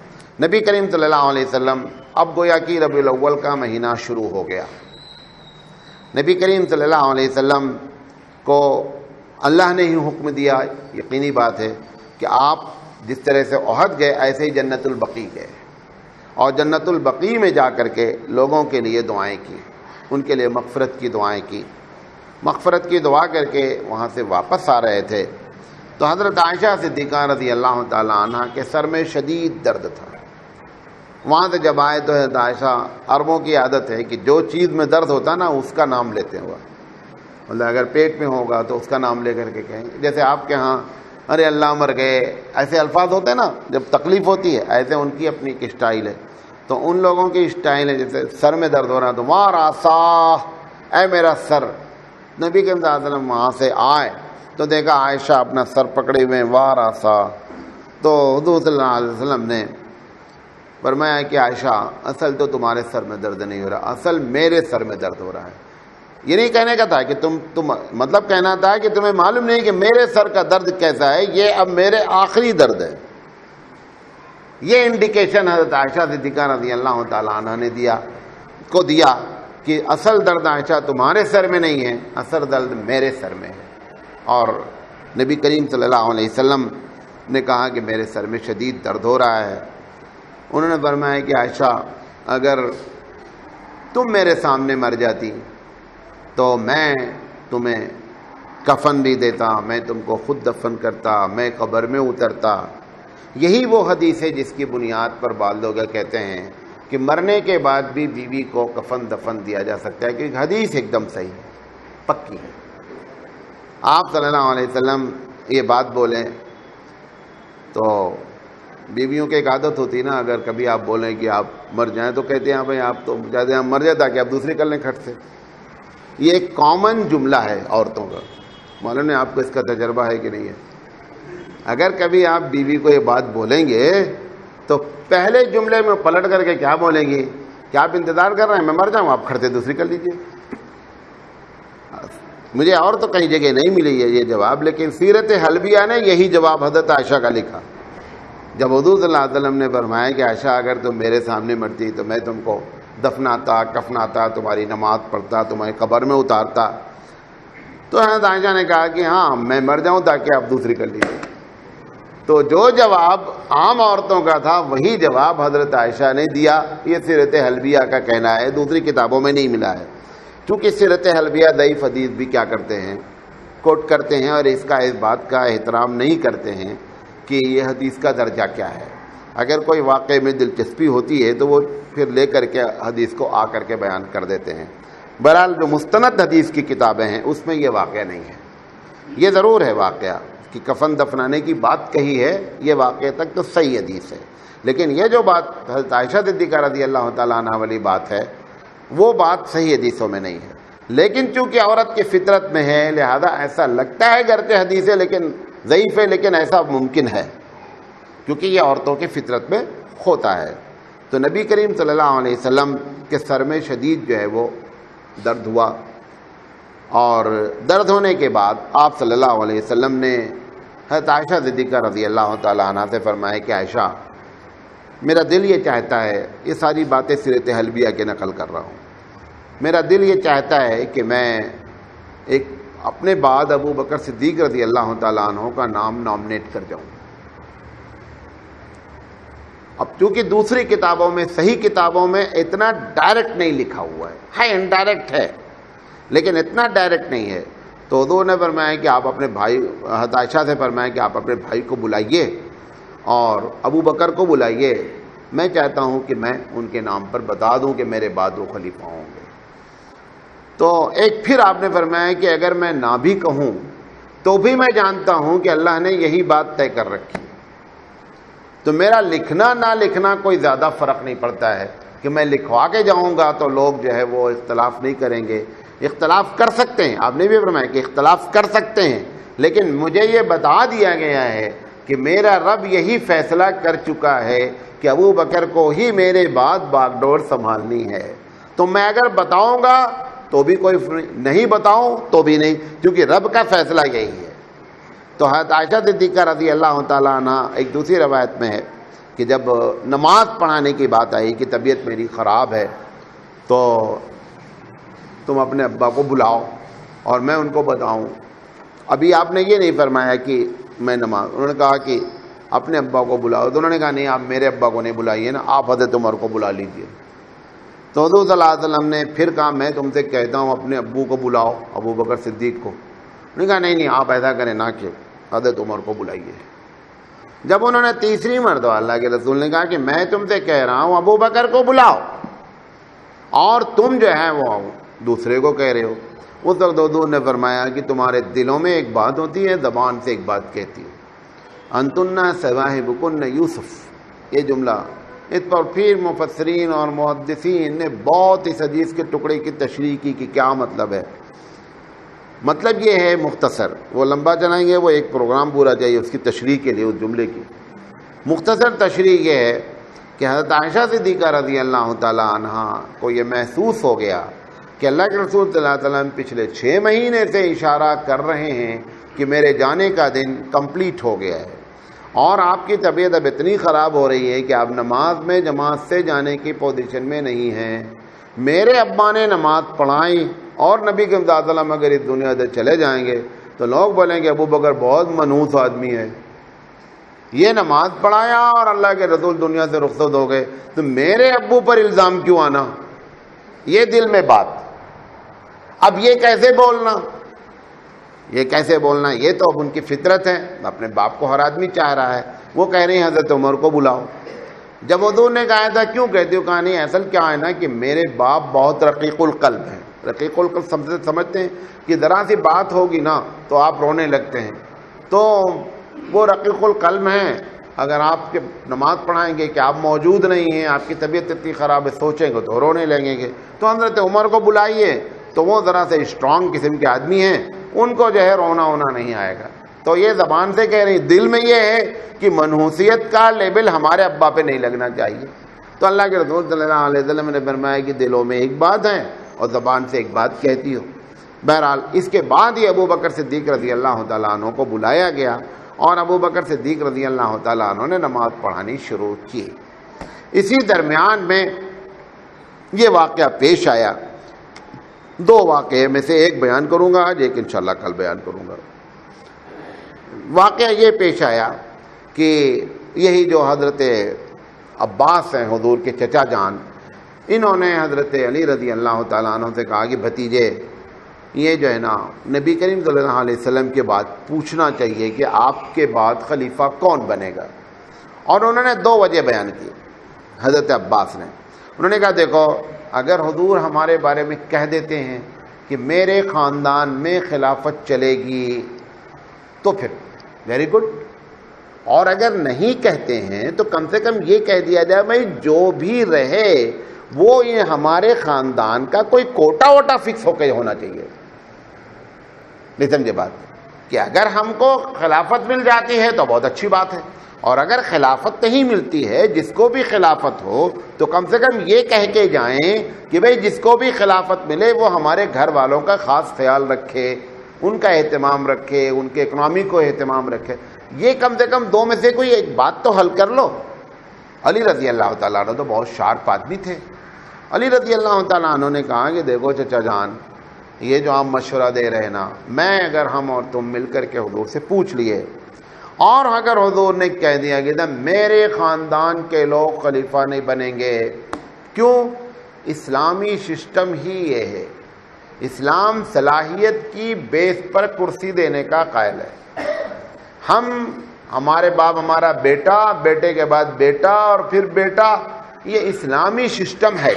نبی کریم صلی اللہ علیہ وسلم اب گویا کہ ربیع الاول کا مہینہ شروع ہو گیا۔ نبی کریم صلی اللہ علیہ وسلم کو اللہ نے ہی حکم دیا، یقینی بات ہے کہ آپ جس طرح سے احد گئے ایسے ہی جنت البقیع گئے اور جنت البقیع میں جا کر کے لوگوں کے لیے دعائیں کی، ان کے لیے مغفرت کی دعائیں کی۔ مغفرت کی دعا کر کے وہاں سے واپس آ رہے تھے تو حضرت عائشہ صدیقہ رضی اللہ تعالی عنہ کے سر میں شدید درد تھا۔ وہاں سے جب آئے تو حضرت عائشہ، عربوں کی عادت ہے کہ جو چیز میں درد ہوتا نا اس کا نام لیتے ہوا، مطلب اگر پیٹ میں ہوگا تو اس کا نام لے کر کے کہیں گے۔ جیسے آپ کے ہاں ارے اللہ مر گئے ایسے الفاظ ہوتے ہیں نا جب تکلیف ہوتی ہے، ایسے ان کی اپنی ایک اسٹائل ہے۔ تو ان لوگوں کی اسٹائل ہے جیسے سر میں درد ہو رہا تو وہاں راسا، اے میرا سر۔ نبی کے صلی اللہ علیہ وسلم وہاں سے آئے تو دیکھا عائشہ اپنا سر پکڑے ہوئے وہاں راسا، تو حضور صلی اللہ علیہ وسلم نے فرمایا کہ عائشہ اصل تو تمہارے سر میں درد نہیں ہو رہا، اصل میرے سر میں درد ہو رہا ہے۔ یہ نہیں کہنے کا تھا کہ تم مطلب کہنا تھا کہ تمہیں معلوم نہیں کہ میرے سر کا درد کیسا ہے، یہ اب میرے آخری درد ہے۔ یہ انڈیکیشن حضرت عائشہ صدیقہ رضی اللہ تعالیٰ عنہ نے دیا کہ اصل درد عائشہ تمہارے سر میں نہیں ہے، اصل درد میرے سر میں ہے۔ اور نبی کریم صلی اللہ علیہ وسلم نے کہا کہ میرے سر میں شدید درد ہو رہا ہے۔ انہوں نے فرمایا کہ عائشہ اگر تم میرے سامنے مر جاتی تو میں تمہیں کفن بھی دیتا، میں تم کو خود دفن کرتا، میں قبر میں اترتا۔ یہی وہ حدیث ہے جس کی بنیاد پر بعض لوگ کہتے ہیں کہ مرنے کے بعد بھی بیوی کو کفن دفن دیا جا سکتا ہے، کیونکہ حدیث ایک دم صحیح ہے، پکی ہے۔ آپ صلی اللہ علیہ وسلم یہ بات بولیں تو بیویوں کی ایک عادت ہوتی نا، اگر کبھی آپ بولیں کہ آپ مر جائیں تو کہتے ہیں بھائی آپ تو زیادہ ہم مر جاتا کہ آپ دوسری کر لیں کھٹ سے۔ یہ ایک کامن جملہ ہے عورتوں کا، معلوم نہیں آپ کو اس کا تجربہ ہے کہ نہیں ہے۔ اگر کبھی آپ بیوی کو یہ بات بولیں گے تو پہلے جملے میں پلٹ کر کے کیا بولیں گی کہ آپ انتظار کر رہے ہیں میں مر جاؤں, آپ کھڑتے دوسری کر لیجیے. مجھے اور تو کہیں جگہ نہیں ملی ہے یہ جواب, لیکن سیرت حلبیہ نے یہی جواب حضرت عائشہ کا لکھا. جب حضور صلی اللہ علیہ وسلم نے فرمایا کہ عائشہ اگر تم میرے سامنے مرتی تو میں تم کو دفناتا, کفناتا, تمہاری نماز پڑھتا, تمہاری قبر میں اتارتا, تو حضرت عائشہ نے کہا کہ ہاں میں مر جاؤں تاکہ آپ دوسری کر لیجیے. تو جو جواب عام عورتوں کا تھا وہی جواب حضرت عائشہ نے دیا. یہ سیرت حلبیہ کا کہنا ہے, دوسری کتابوں میں نہیں ملا ہے. چونکہ سیرت حلبیہ ضعیف حدیث بھی کیا کرتے ہیں, کوٹ کرتے ہیں, اور اس کا اس بات کا احترام نہیں کرتے ہیں کہ یہ حدیث کا درجہ کیا ہے. اگر کوئی واقعے میں دلچسپی ہوتی ہے تو وہ پھر لے کر کے حدیث کو آ کر کے بیان کر دیتے ہیں. بہرحال جو مستند حدیث کی کتابیں ہیں اس میں یہ واقعہ نہیں ہے. یہ ضرور ہے واقعہ کہ کفن دفنانے کی بات کہی ہے, یہ واقعے تک تو صحیح حدیث ہے, لیکن یہ جو بات حضرت عائشہ صدیقہ رضی اللہ تعالیٰ عنہ والی بات ہے وہ بات صحیح حدیثوں میں نہیں ہے. لیکن چونکہ عورت کی فطرت میں ہے لہذا ایسا لگتا ہے گرچہ حدیث ہے لیکن ضعیف ہے, لیکن ایسا ممکن ہے کیونکہ یہ عورتوں کی فطرت میں ہوتا ہے. تو نبی کریم صلی اللہ علیہ وسلم کے سر میں شدید جو ہے وہ درد ہوا, اور درد ہونے کے بعد آپ صلی اللہ علیہ وسلم نے حضرت عائشہ صدیقہ رضی اللہ تعالیٰ عنہ سے فرمایا کہ عائشہ میرا دل یہ چاہتا ہے, یہ ساری باتیں سیرت حلبیہ کے نقل کر رہا ہوں, میرا دل یہ چاہتا ہے کہ میں ایک اپنے بعد ابو بکر صدیق رضی اللہ تعالیٰ عنہ کا نام نامنیٹ کر جاؤں. اب چونکہ دوسری کتابوں میں, صحیح کتابوں میں اتنا ڈائریکٹ نہیں لکھا ہوا ہے انڈائریکٹ ہے لیکن اتنا ڈائریکٹ نہیں ہے. تو حضور نے فرمایا کہ آپ اپنے بھائی, حضرت عائشہ سے فرمایا کہ آپ اپنے بھائی کو بلائیے اور ابو بکر کو بلائیے, میں چاہتا ہوں کہ میں ان کے نام پر بتا دوں کہ میرے بعد وہ خلیفہ ہوں گے. تو ایک پھر آپ نے فرمایا کہ اگر میں نہ بھی کہوں تو بھی میں جانتا ہوں کہ اللہ نے یہی بات طے کر رکھی, تو میرا لکھنا نہ لکھنا کوئی زیادہ فرق نہیں پڑتا ہے کہ میں لکھوا کے جاؤں گا تو لوگ جو ہے وہ اختلاف نہیں کریں گے. اختلاف کر سکتے ہیں, آپ نے بھی فرمایا کہ اختلاف کر سکتے ہیں, لیکن مجھے یہ بتا دیا گیا ہے کہ میرا رب یہی فیصلہ کر چکا ہے کہ ابو بکر کو ہی میرے بعد باغ ڈور سنبھالنی ہے. تو میں اگر بتاؤں گا تو بھی کوئی, نہیں بتاؤں تو بھی نہیں, کیونکہ رب کا فیصلہ یہی ہے. تو حضرت عائشہ صدیقہ رضی اللہ تعالیٰ عنہ, ایک دوسری روایت میں ہے کہ جب نماز پڑھانے کی بات آئی کہ طبیعت میری خراب ہے تو تم اپنے ابا کو بلاؤ اور میں ان کو بتاؤں. ابھی آپ نے یہ نہیں فرمایا کہ میں نماز, انہوں نے کہا کہ اپنے ابا کو بلاؤ, تو انہوں نے کہا نہیں آپ میرے ابا کو نہیں بلائیے نا, آپ حضرت عمر کو بلا لیجئے. تو حضور صلی اللہ علیہ وسلم نے پھر کہا میں تم سے کہتا ہوں اپنے ابو کو بلاؤ, ابو بکر صدیق کو. انہوں نے کہا نہیں آپ ایسا کریں نہ کہ حضرت عمر کو بلائیے. جب انہوں نے تیسری مرتبہ اللہ کے رسول نے کہا کہ میں تم سے کہہ رہا ہوں ابو بکر کو بلاؤ اور تم جو ہے وہ دوسرے کو کہہ رہے ہو, اس وقت حضور نے فرمایا کہ تمہارے دلوں میں ایک بات ہوتی ہے, زبان سے ایک بات کہتی ہے, انتن صواحبکن یوسف. یہ جملہ اس پر پھر مفسرین اور محدثین نے بہت اس حدیث کے ٹکڑے کی تشریح کی کہ کیا مطلب ہے. مطلب یہ ہے مختصر, وہ لمبا چلائیں گے, وہ ایک پروگرام پورا چاہیے اس کی تشریح کے لیے. اس جملے کی مختصر تشریح یہ ہے کہ حضرت عائشہ صدیقہ رضی اللہ تعالیٰ عنہ کو یہ محسوس ہو گیا کہ اللہ کے رسول صلی اللہ علیہ وسلم پچھلے 6 مہینے سے اشارہ کر رہے ہیں کہ میرے جانے کا دن کمپلیٹ ہو گیا ہے, اور آپ کی طبیعت اب اتنی خراب ہو رہی ہے کہ آپ نماز میں جماعت سے جانے کی پوزیشن میں نہیں ہیں. میرے ابا نے نماز پڑھائی اور نبی کے صلی اللہ علیہ وسلم اگر اس دنیا سے چلے جائیں گے تو لوگ بولیں گے ابو بکر بہت منحوس آدمی ہے, یہ نماز پڑھایا اور اللہ کے رسول دنیا سے رخصت ہو گئے, تو میرے ابو پر الزام کیوں آنا. یہ دل میں بات. اب یہ کیسے بولنا, یہ تو اب ان کی فطرت ہے, اپنے باپ کو ہر آدمی چاہ رہا ہے. وہ کہہ رہے ہیں حضرت عمر کو بلاؤ. جب حضور نے کہا تھا کیوں کہتے ہو, کہا نہیں اصل کیا ہے نا کہ میرے باپ بہت رقیق القلب ہیں. رقیق القلب سمجھتے ہیں کہ ذرا سی بات ہوگی نا تو آپ رونے لگتے ہیں, تو وہ رقیق القلب ہیں. اگر آپ کے نماز پڑھائیں گے کہ آپ موجود نہیں ہیں, آپ کی طبیعت اتنی خراب ہے, سوچیں گے تو رونے لگیں گے. تو حضرت عمر کو بلائیے, تو وہ ذرا سے اسٹرانگ قسم کے آدمی ہیں, ان کو جو ہے رونا ہونا نہیں آئے گا. تو یہ زبان سے کہہ رہی، دل میں یہ ہے کہ منحوسیت کا لیبل ہمارے ابا پہ نہیں لگنا چاہیے. تو اللہ کے رسول صلی اللہ علیہ وسلم نے فرمایا کہ دلوں میں ایک بات ہے اور زبان سے ایک بات کہتی ہو. بہرحال اس کے بعد ہی ابو بکر صدیق رضی اللہ تعالیٰ عنہ کو بلایا گیا اور ابو بکر صدیق رضی اللہ تعالیٰ عنہ نے نماز پڑھانی شروع کی. اسی درمیان میں یہ واقعہ پیش آیا. دو واقعے میں سے ایک بیان کروں گا آج، ایک انشاءاللہ کل بیان کروں گا. واقعہ یہ پیش آیا کہ یہی جو حضرت عباس ہیں حضور کے چچا جان، انہوں نے حضرت علی رضی اللہ تعالیٰ عنہ سے کہا کہ بھتیجے یہ جو ہے نا نبی کریم صلی اللہ علیہ وسلم کے بعد پوچھنا چاہیے کہ آپ کے بعد خلیفہ کون بنے گا. اور انہوں نے دو وجہ بیان کی حضرت عباس نے. انہوں نے کہا دیکھو اگر حضور ہمارے بارے میں کہہ دیتے ہیں کہ میرے خاندان میں خلافت چلے گی تو پھر ویری گڈ، اور اگر نہیں کہتے ہیں تو کم سے کم یہ کہہ دیا جائے بھائی جو بھی رہے وہ یہ ہمارے خاندان کا کوئی کوٹا ووٹا فکس ہو کے ہونا چاہیے. نہیں سمجھے بات کہ اگر ہم کو خلافت مل جاتی ہے تو بہت اچھی بات ہے، اور اگر خلافت نہیں ملتی ہے جس کو بھی خلافت ہو تو کم سے کم یہ کہہ کے جائیں کہ بھئی جس کو بھی خلافت ملے وہ ہمارے گھر والوں کا خاص خیال رکھے، ان کا اہتمام رکھے، ان کے اکنامی کو اہتمام رکھے. یہ کم سے کم دو میں سے کوئی ایک بات تو حل کر لو. علی رضی اللہ تعالیٰ عنہ تو بہت شارپ آدمی تھے. علی رضی اللہ تعالیٰ عنہ نے کہا کہ دیکھو چچا جان یہ جو آپ مشورہ دے رہے نا، میں اگر ہم اور تم مل کر کے حضور سے پوچھ لیے اور اگر حضور نے کہہ دیا کہ میرے خاندان کے لوگ خلیفہ نہیں بنیں گے، کیوں؟ اسلامی سسٹم ہی یہ ہے، اسلام صلاحیت کی بیس پر کرسی دینے کا قائل ہے. ہمارے باپ ہمارا بیٹا، بیٹے کے بعد بیٹا اور پھر بیٹا، یہ اسلامی سسٹم ہے.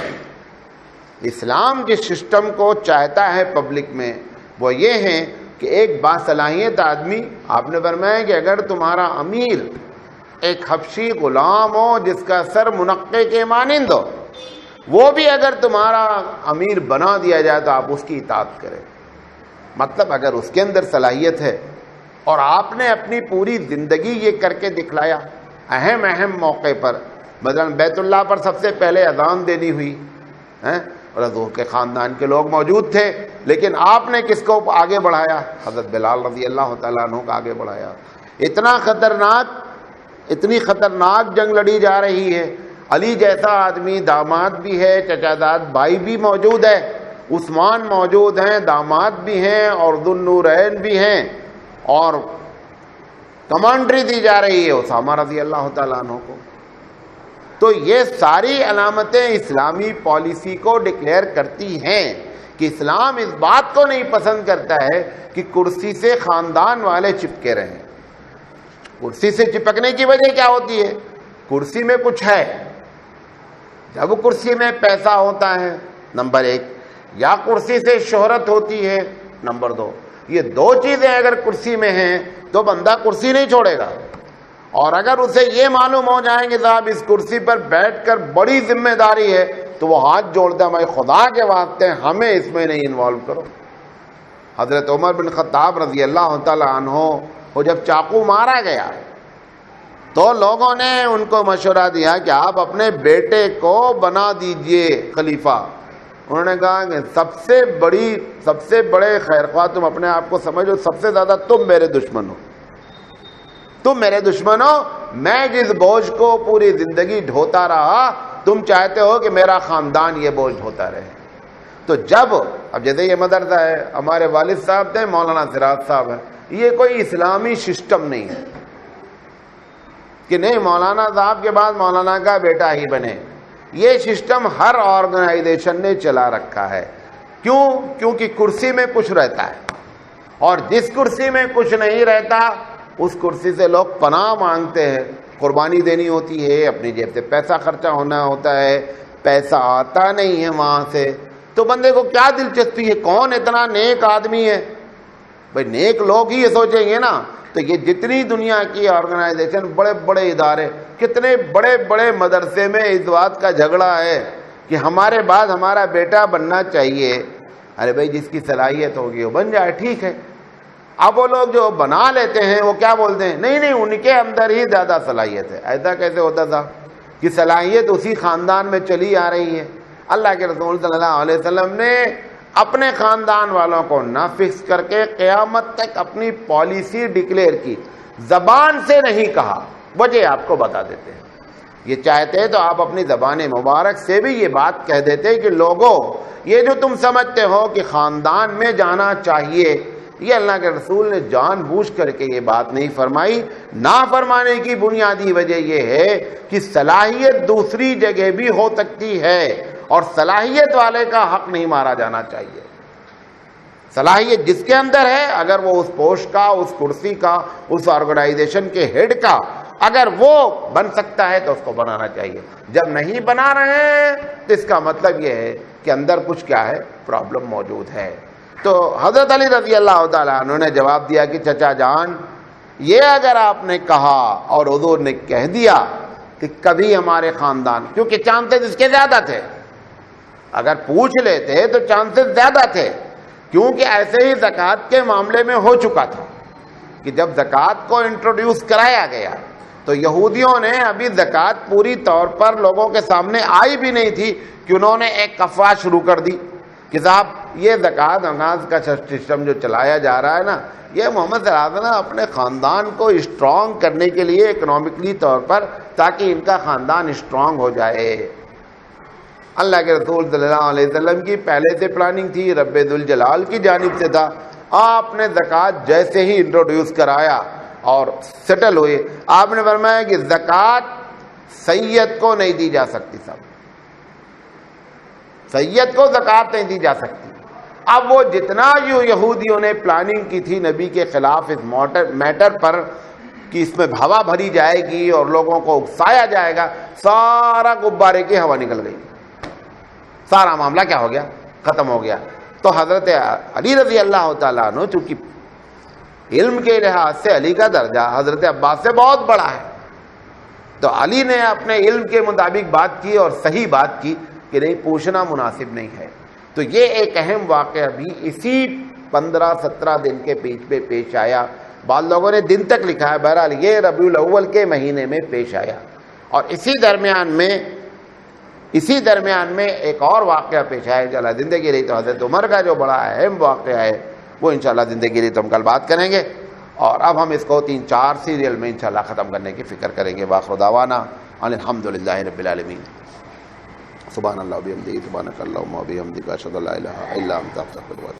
اسلام جس سسٹم کو چاہتا ہے پبلک میں وہ یہ ہے کہ ایک باصلاحیت آدمی، آپ نے فرمایا کہ اگر تمہارا امیر ایک حبشی غلام ہو جس کا سر منقے کے مانند ہو، وہ بھی اگر تمہارا امیر بنا دیا جائے تو آپ اس کی اطاعت کریں. مطلب اگر اس کے اندر صلاحیت ہے اور آپ نے اپنی پوری زندگی یہ کر کے دکھلایا، اہم موقع پر مثلا بیت اللہ پر سب سے پہلے اذان دینی ہوئی اور حضور کے خاندان کے لوگ موجود تھے، لیکن آپ نے کس کو آگے بڑھایا؟ حضرت بلال رضی اللہ تعالیٰ عنہ کو آگے بڑھایا. اتنی خطرناک جنگ لڑی جا رہی ہے. علی جیسا آدمی داماد بھی ہے، چچا داد بھائی بھی موجود ہے، عثمان موجود ہیں، داماد بھی ہیں اور ذو النورین بھی ہیں، اور کمانڈری دی جا رہی ہے اسامہ رضی اللہ تعالیٰ عنہ کو. تو یہ ساری علامتیں اسلامی پالیسی کو ڈکلیئر کرتی ہیں کہ اسلام اس بات کو نہیں پسند کرتا ہے کہ کرسی سے خاندان والے چپکے رہیں. کرسی سے چپکنے کی وجہ کیا ہوتی ہے؟ کرسی میں کچھ ہے. جب کرسی میں پیسہ ہوتا ہے نمبر ایک، یا کرسی سے شہرت ہوتی ہے نمبر دو. یہ دو چیزیں اگر کرسی میں ہیں تو بندہ کرسی نہیں چھوڑے گا. اور اگر اسے یہ معلوم ہو جائے کہ صاحب اس کرسی پر بیٹھ کر بڑی ذمہ داری ہے تو وہ ہاتھ جوڑتا ہے، میں خدا کے واسطے ہمیں اس میں نہیں انوالو کرو. حضرت عمر بن خطاب رضی اللہ تعالیٰ عنہ وہ جب چاقو مارا گیا تو لوگوں نے ان کو مشورہ دیا کہ آپ اپنے بیٹے کو بنا دیجئے خلیفہ. انہوں نے کہا کہ سب سے بڑے خیرخواہ تم اپنے آپ کو سمجھو، سب سے زیادہ تم میرے دشمن ہو. تم میرے دشمن ہو. میں جس بوجھ کو پوری زندگی ڈھوتا رہا تم چاہتے ہو کہ میرا خاندان یہ بوجھ ڈھوتا رہے. تو اب جیسے یہ مدرسہ ہے، ہمارے والد صاحب تھے مولانا سراج صاحب ہیں، یہ کوئی اسلامی سسٹم نہیں ہے کہ نہیں مولانا صاحب کے بعد مولانا کا بیٹا ہی بنے. یہ سسٹم ہر آرگنائزیشن نے چلا رکھا ہے. کیونکہ کرسی میں کچھ رہتا ہے، اور جس کرسی میں کچھ نہیں رہتا اس کرسی سے لوگ پناہ مانگتے ہیں. قربانی دینی ہوتی ہے، اپنی جیب سے پیسہ خرچہ ہونا ہوتا ہے، پیسہ آتا نہیں ہے وہاں سے. تو بندے کو کیا دلچسپی ہے کون اتنا نیک آدمی ہے؟ بھائی نیک لوگ ہی یہ سوچیں گے نا. تو یہ جتنی دنیا کی آرگنائزیشن، بڑے بڑے ادارے، کتنے بڑے بڑے مدرسے میں اس بات کا جھگڑا ہے کہ ہمارے بعد ہمارا بیٹا بننا چاہیے. ارے بھائی جس کی صلاحیت ہوگی وہ بن جائے، ٹھیک ہے. اب وہ لوگ جو بنا لیتے ہیں وہ کیا بولتے ہیں، نہیں ان کے اندر ہی زیادہ صلاحیت ہے۔ ایسا کیسے ہوتا تھا کہ صلاحیت اسی خاندان میں چلی آ رہی ہے؟ اللہ کے رسول صلی اللہ علیہ وسلم نے اپنے خاندان والوں کو نہ فکس کر کے قیامت تک اپنی پالیسی ڈکلیئر کی، زبان سے نہیں کہا، وجہ آپ کو بتا دیتے ہیں۔ یہ چاہتے تو آپ اپنی زبان مبارک سے بھی یہ بات کہہ دیتے کہ لوگوں یہ جو تم سمجھتے ہو کہ خاندان میں جانا چاہیے، یہ اللہ کے رسول نے جان بوجھ کر کے یہ بات نہیں فرمائی۔ نہ فرمانے کی بنیادی وجہ یہ ہے کہ صلاحیت دوسری جگہ بھی ہو سکتی ہے، اور صلاحیت والے کا حق نہیں مارا جانا چاہیے۔ صلاحیت جس کے اندر ہے، اگر وہ اس پوسٹ کا، اس کرسی کا، اس آرگنائزیشن کے ہیڈ کا اگر وہ بن سکتا ہے تو اس کو بنانا چاہیے۔ جب نہیں بنا رہے ہیں تو اس کا مطلب یہ ہے کہ اندر کچھ کیا ہے، پرابلم موجود ہے۔ تو حضرت علی رضی اللہ تعالیٰ عنہ نے جواب دیا کہ چچا جان، یہ اگر آپ نے کہا اور حضور نے کہہ دیا کہ کبھی ہمارے خاندان، کیونکہ چانسز اس کے زیادہ تھے، اگر پوچھ لیتے تو چانسز زیادہ تھے، کیونکہ ایسے ہی زکوٰۃ کے معاملے میں ہو چکا تھا کہ جب زکوٰۃ کو انٹروڈیوس کرایا گیا تو یہودیوں نے ابھی زکوٰۃ پوری طور پر لوگوں کے سامنے آئی بھی نہیں تھی کہ انہوں نے ایک افواہ شروع کر دی کہ صاحب یہ زکوٰۃ اناج کا سسٹم جو چلایا جا رہا ہے نا، یہ محمد صلی اللہ علیہ وسلم اپنے خاندان کو اسٹرانگ کرنے کے لیے اکنامکلی طور پر، تاکہ ان کا خاندان اسٹرانگ ہو جائے۔ اللہ کے رسول صلی اللہ علیہ وسلم کی پہلے سے پلاننگ تھی، رب ذوالجلال کی جانب سے تھا۔ آپ نے زکوٰۃ جیسے ہی انٹروڈیوس کرایا اور سیٹل ہوئے، آپ نے فرمایا کہ زکوٰۃ سید کو نہیں دی جا سکتی، صاحب سید کو زکوٰۃ نہیں دی جا سکتی۔ اب وہ جتنا یہودیوں نے پلاننگ کی تھی نبی کے خلاف اس میٹر پر کہ اس میں ہوا بھری جائے گی اور لوگوں کو اکسایا جائے گا، سارا غبارے کی ہوا نکل گئی، سارا معاملہ کیا ہو گیا، ختم ہو گیا۔ تو حضرت علی رضی اللہ تعالیٰ عنہ چونکہ علم کے لحاظ سے علی کا درجہ حضرت عباس سے بہت بڑا ہے، تو علی نے اپنے علم کے مطابق بات کی اور صحیح بات کی کہ نہیں، پوچھنا مناسب نہیں ہے۔ تو یہ ایک اہم واقعہ بھی اسی 15-17 دن کے بیچ میں پیش آیا۔ بعض لوگوں نے دن تک لکھا ہے، بہرحال یہ ربیع الاول کے مہینے میں پیش آیا۔ اور اسی درمیان میں ایک اور واقعہ پیش آیا انشاءاللہ زندگی رہی تو حضرت عمر کا جو بڑا اہم واقعہ ہے وہ انشاءاللہ زندگی رہی تو ہم کل بات کریں گے، اور اب ہم اس کو 3-4 سیریل میں انشاءاللہ ختم کرنے کی فکر کریں گے۔ وآخر دعوانا ان الحمدللہ رب العالمین۔ سبحان اللہ و بحمدہ، سبحانک اللہم و بحمدک، اشہد ان لا الہ الا انت، استغفرک۔